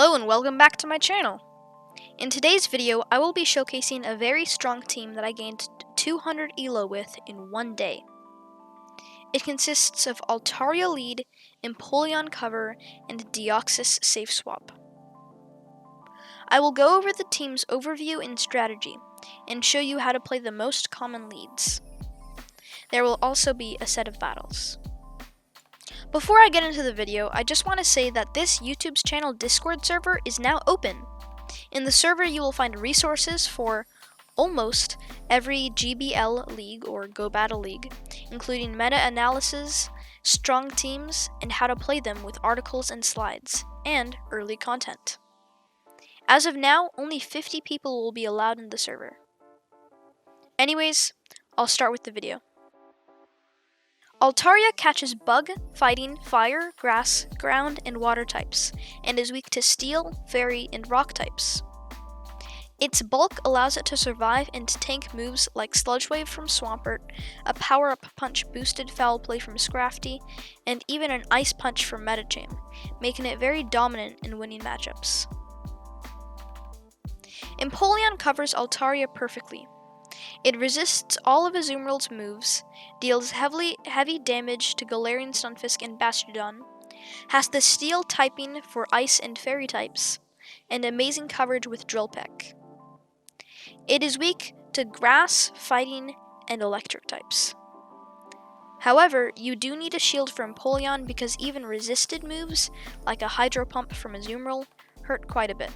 Hello and welcome back to my channel. In today's video, I will be showcasing a very strong team that I gained 200 ELO with in one day. It consists of Altaria lead, Empoleon cover, and Deoxys safe swap. I will go over the team's overview and strategy, and show you how to play the most common leads. There will also be a set of battles. Before I get into the video, I just want to say that this YouTube's channel Discord server is now open. In the server, you will find resources for almost every GBL league or Go Battle League, including meta-analysis, strong teams, and how to play them with articles and slides, and early content. As of now, only 50 people will be allowed in the server. Anyways, I'll start with the video. Altaria catches bug, fighting, fire, grass, ground, and water types, and is weak to steel, fairy, and rock types. Its bulk allows it to survive and tank moves like Sludge Wave from Swampert, a power-up punch boosted foul play from Scrafty, and even an ice punch from Metacham, making it very dominant in winning matchups. Empoleon covers Altaria perfectly. It resists all of Azumarill's moves, deals heavy damage to Galarian Stunfisk and Bastiodon, has the steel typing for ice and fairy types, and amazing coverage with Drill Peck. It is weak to grass, fighting, and electric types. However, you do need a shield for Empoleon because even resisted moves, like a Hydro Pump from Azumarill, hurt quite a bit.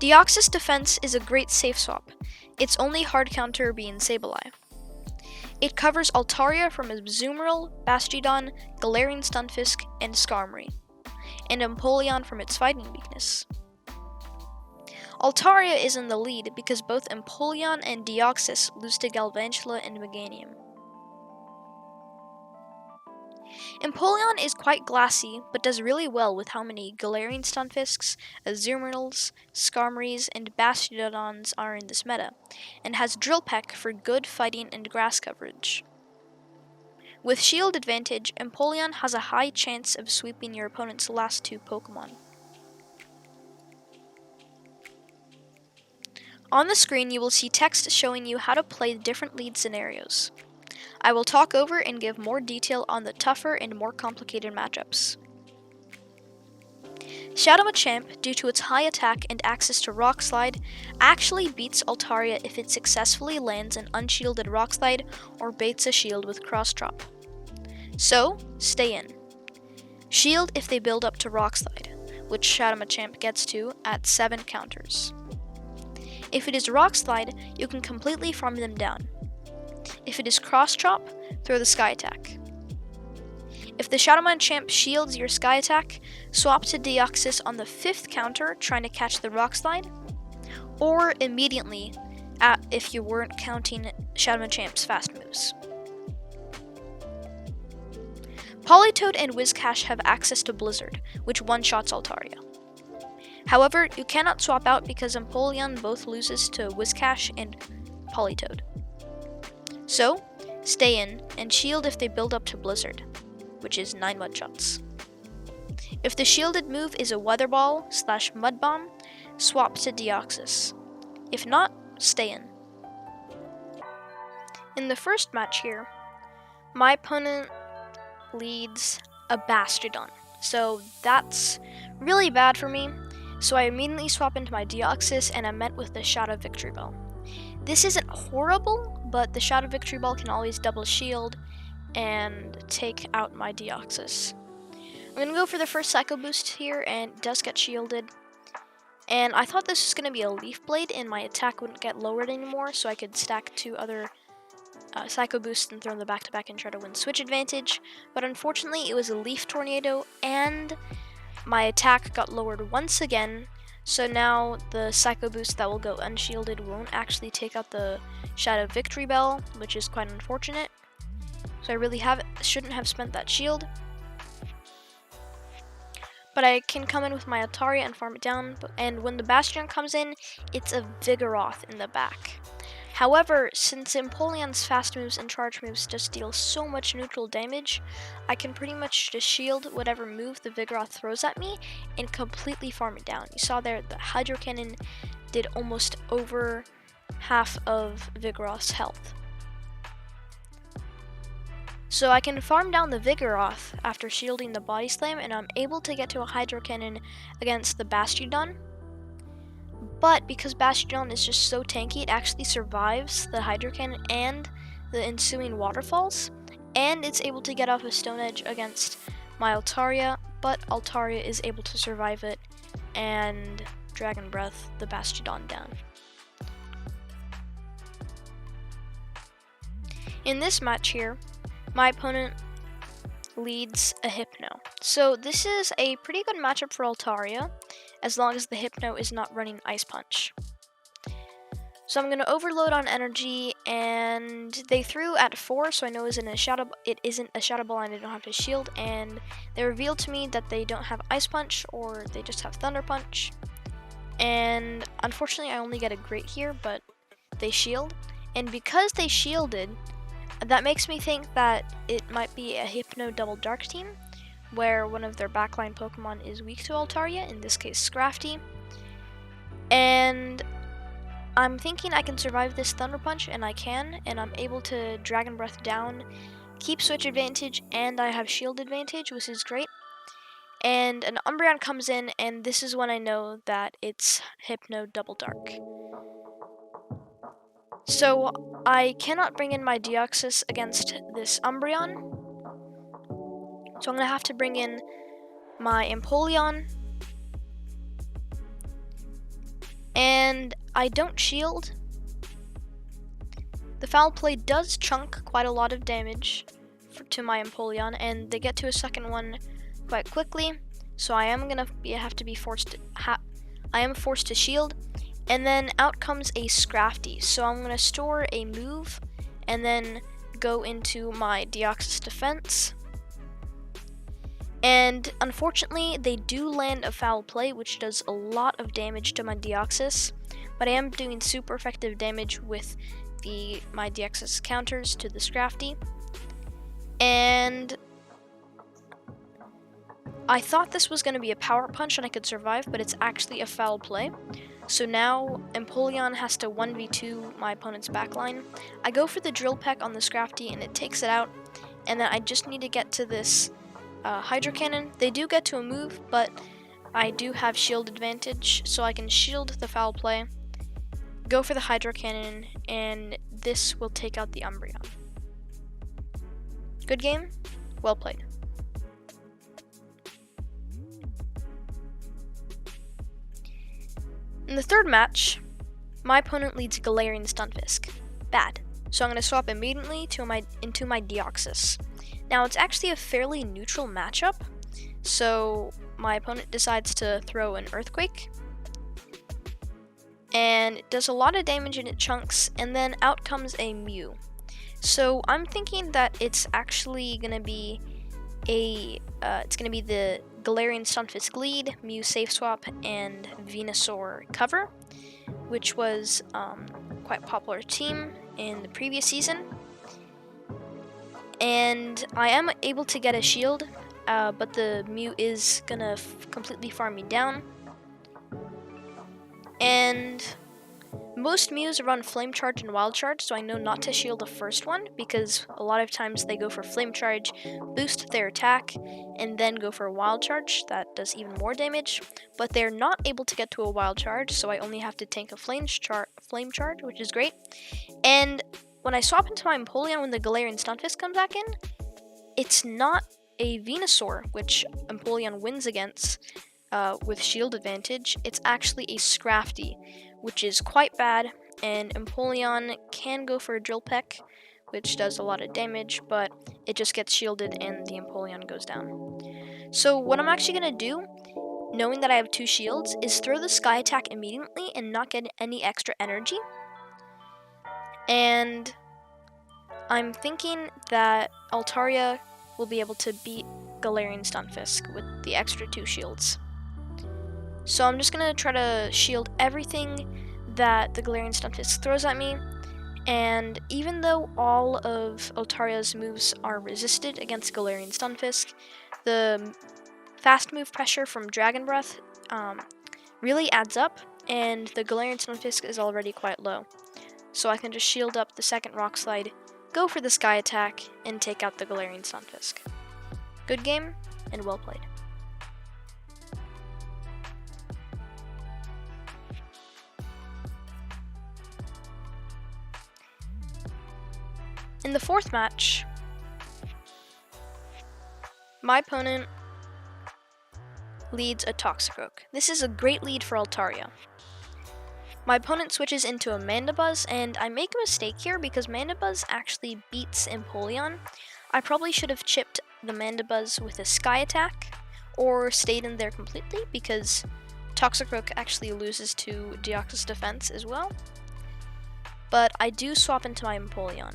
Deoxys defense is a great safe swap, its only hard counter being Sableye. It covers Altaria from Azumarill, Bastiodon, Galarian Stunfisk, and Skarmory, and Empoleon from its fighting weakness. Altaria is in the lead because both Empoleon and Deoxys lose to Galvantula and Meganium. Empoleon is quite glassy, but does really well with how many Galarian Stunfisks, Azumarills, Skarmorys, and Bastiodons are in this meta, and has Drill Peck for good fighting and grass coverage. With shield advantage, Empoleon has a high chance of sweeping your opponent's last two Pokemon. On the screen, you will see text showing you how to play different lead scenarios. I will talk over and give more detail on the tougher and more complicated matchups. Shadow Machamp, due to its high attack and access to Rock Slide, actually beats Altaria if it successfully lands an unshielded Rock Slide or baits a shield with Cross Drop. So, stay in. Shield if they build up to Rock Slide, which Shadow Machamp gets to at 7 counters. If it is Rock Slide, you can completely farm them down. If it is Cross Chop, throw the Sky Attack. If the Shadow Machamp shields your Sky Attack, swap to Deoxys on the 5th counter trying to catch the Rock Slide, or immediately if you weren't counting Shadow Machamp's fast moves. Politoed and Whiscash have access to Blizzard, which one-shots Altaria. However, you cannot swap out because Empoleon both loses to Whiscash and Politoed. So, stay in, and shield if they build up to Blizzard, which is 9 Mud Shots. If the shielded move is a Weather Ball / Mud Bomb, swap to Deoxys. If not, stay in. In the first match here, my opponent leads a Bastiodon, so that's really bad for me, so I immediately swap into my Deoxys and I'm met with the Shadow Victory Bell. This isn't horrible, but the Shadow Victory Ball can always double shield and take out my Deoxys. I'm going to go for the first Psycho Boost here, and it does get shielded. And I thought this was going to be a Leaf Blade, and my attack wouldn't get lowered anymore, so I could stack 2 other Psycho Boosts and throw them back-to-back and try to win switch advantage. But unfortunately, it was a Leaf Tornado, and my attack got lowered once again. So now the Psycho Boost that will go unshielded won't actually take out the Shadow Victory Bell, which is quite unfortunate. So I really shouldn't have spent that shield. But I can come in with my Altaria and farm it down, and when the Bastion comes in, it's a Vigoroth in the back. However, since Empoleon's fast moves and charge moves just deal so much neutral damage, I can pretty much just shield whatever move the Vigoroth throws at me and completely farm it down. You saw there the Hydro Cannon did almost over half of Vigoroth's health. So I can farm down the Vigoroth after shielding the Body Slam, and I'm able to get to a Hydro Cannon against the Bastiodon. But because Bastiodon is just so tanky, it actually survives the Hydro Cannon and the ensuing waterfalls, and it's able to get off a Stone Edge against my Altaria, but Altaria is able to survive it and Dragon Breath the Bastiodon down. In this match here, my opponent leads a Hypno. So this is a pretty good matchup for Altaria, as long as the Hypno is not running Ice Punch. So I'm going to overload on energy, and they threw at 4, so I know it isn't a Shadow Ball and I don't have to shield, and they revealed to me that they don't have Ice Punch, or they just have Thunder Punch. And unfortunately I only get a Grit here, but they shield. And because they shielded, that makes me think that it might be a Hypno Double Dark team, where one of their backline Pokemon is weak to Altaria, in this case Scrafty. And I'm thinking I can survive this Thunder Punch, and I can, and I'm able to Dragon Breath down, keep Switch advantage, and I have Shield advantage, which is great. And an Umbreon comes in, and this is when I know that it's Hypno Double Dark. So I cannot bring in my Deoxys against this Umbreon, so I'm going to have to bring in my Empoleon, and I don't shield. The Foul Play does chunk quite a lot of damage to my Empoleon, and they get to a second one quite quickly, so I am going to forced to shield. And then out comes a Scrafty, so I'm going to store a move and then go into my Deoxys defense. And unfortunately, they do land a Foul Play, which does a lot of damage to my Deoxys, but I am doing super effective damage with my Deoxys counters to the Scrafty. And I thought this was going to be a Power Punch and I could survive, but it's actually a Foul Play. So now Empoleon has to 1v2 my opponent's backline. I go for the Drill Peck on the Scrafty and it takes it out, and then I just need to get to this Hydro Cannon. They do get to a move, but I do have shield advantage, so I can shield the Foul Play, go for the Hydro Cannon, and this will take out the Umbreon. Good game, well played. In the third match, my opponent leads Galarian Stunfisk. Bad. So I'm going to swap immediately into my Deoxys. Now it's actually a fairly neutral matchup, so my opponent decides to throw an Earthquake. And it does a lot of damage and it chunks, and then out comes a Mew. So I'm thinking that it's actually going to be the Galarian Stunfisk lead, Mew safe swap, and Venusaur cover, which was quite a popular team in the previous season. And I am able to get a shield, but the Mew is gonna completely farm me down. And most Mews run Flame Charge and Wild Charge, so I know not to shield the first one, because a lot of times they go for Flame Charge, boost their attack, and then go for a Wild Charge that does even more damage. But they're not able to get to a Wild Charge, so I only have to tank a Flame Charge, which is great. And when I swap into my Empoleon when the Galarian Stunfisk comes back in, it's not a Venusaur, which Empoleon wins against with shield advantage. It's actually a Scrafty, which is quite bad, and Empoleon can go for a Drill Peck, which does a lot of damage, but it just gets shielded and the Empoleon goes down. So what I'm actually going to do, knowing that I have 2 shields, is throw the Sky Attack immediately and not get any extra energy. And I'm thinking that Altaria will be able to beat Galarian Stunfisk with the extra 2 shields. So I'm just going to try to shield everything that the Galarian Stunfisk throws at me, And even though all of Altaria's moves are resisted against Galarian Stunfisk, the fast move pressure from Dragon Breath really adds up, and the Galarian Stunfisk is already quite low. So I can just shield up the second Rock Slide, go for the Sky Attack, and take out the Galarian Stunfisk. Good game, and well played. In the fourth match, my opponent leads a Toxicroak. This is a great lead for Altaria. My opponent switches into a Mandibuzz, and I make a mistake here because Mandibuzz actually beats Empoleon. I probably should have chipped the Mandibuzz with a Sky Attack, or stayed in there completely, because Toxicroak actually loses to Deoxys Defense as well. But I do swap into my Empoleon.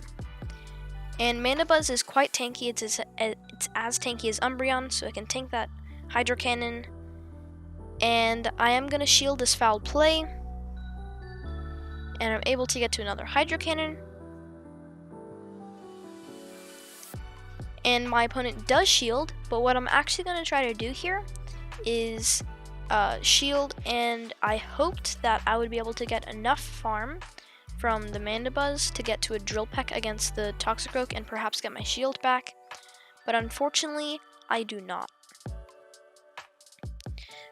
And Mandibuzz is quite tanky. It's as tanky as Umbreon, so I can tank that Hydro Cannon. And I am going to shield this foul play. And I'm able to get to another Hydro Cannon. And my opponent does shield, but what I'm actually going to try to do here is shield, and I hoped that I would be able to get enough farm from the Mandibuzz to get to a Drill Peck against the Toxicroak and perhaps get my shield back, but unfortunately I do not.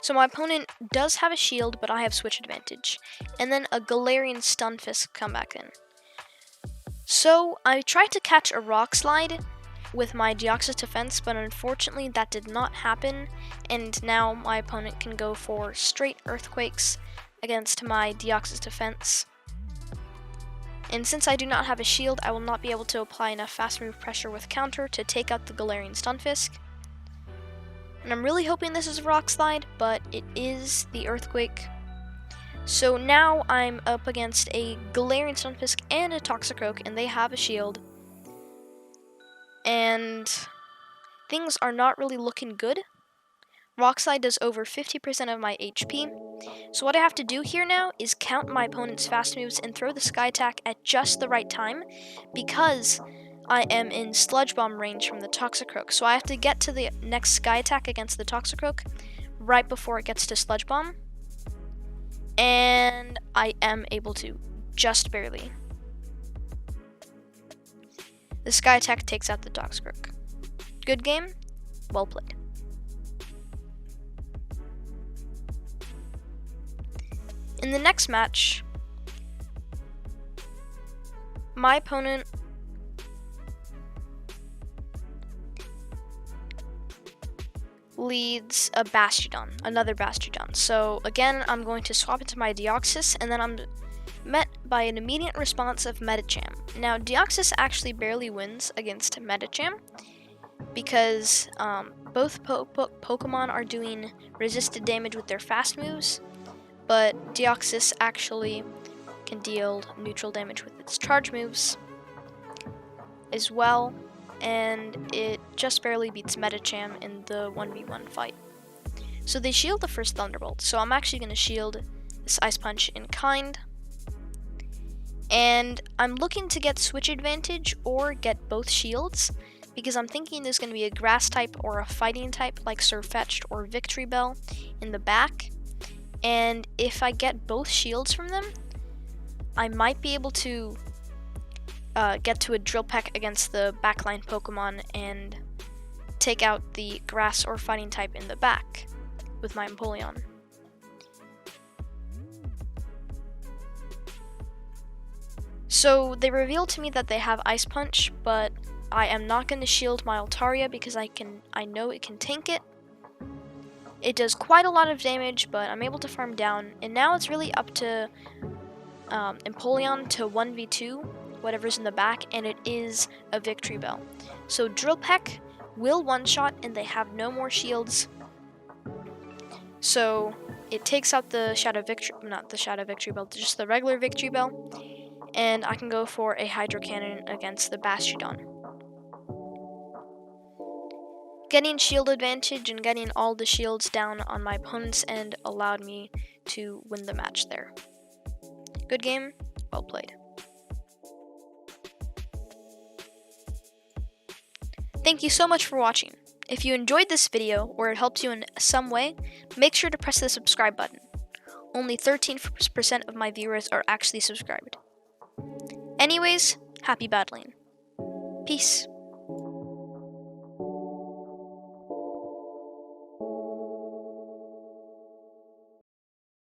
So my opponent does have a shield, but I have switch advantage, and then a Galarian Stunfisk come back in. So I tried to catch a Rock Slide with my Deoxys Defense, but unfortunately that did not happen, and now my opponent can go for straight Earthquakes against my Deoxys Defense. And since I do not have a shield, I will not be able to apply enough fast move pressure with counter to take out the Galarian Stunfisk. And I'm really hoping this is a Rock Slide, but it is the Earthquake. So now I'm up against a Galarian Stunfisk and a Toxicroak, and they have a shield. And things are not really looking good. Rock Slide does over 50% of my HP. So what I have to do here now is count my opponent's fast moves and throw the Sky Attack at just the right time, because I am in Sludge Bomb range from the Toxicroak. So I have to get to the next Sky Attack against the Toxicroak right before it gets to Sludge Bomb. And I am able to, just barely. The Sky Attack takes out the Toxicroak. Good game, well played. In the next match, my opponent leads a Bastiodon, another Bastiodon. So again, I'm going to swap into my Deoxys, and then I'm met by an immediate response of Medicham. Now, Deoxys actually barely wins against Medicham because both Pokemon are doing resisted damage with their fast moves, but Deoxys actually can deal neutral damage with its charge moves as well, and it just barely beats Medicham in the 1v1 fight. So they shield the first Thunderbolt, so I'm actually going to shield this Ice Punch in kind. And I'm looking to get switch advantage or get both shields, because I'm thinking there's going to be a grass type or a fighting type like Surfetched or Victory Bell in the back. And if I get both shields from them, I might be able to get to a Drill Peck against the backline Pokemon and take out the grass or fighting type in the back with my Empoleon. So they revealed to me that they have Ice Punch, but I am not going to shield my Altaria because I know it can tank it. It does quite a lot of damage, but I'm able to farm down, and now it's really up to Empoleon to 1v2 whatever's in the back, and it is a Victory Bell. So Drill Peck will one-shot, and they have no more shields. So it takes out the not the Shadow Victory Bell, just the regular Victory Bell, and I can go for a Hydro Cannon against the Bastiodon. Getting shield advantage and getting all the shields down on my opponent's end allowed me to win the match there. Good game, well played. Thank you so much for watching. If you enjoyed this video or it helps you in some way, make sure to press the subscribe button. Only 13% of my viewers are actually subscribed. Anyways, happy battling. Peace.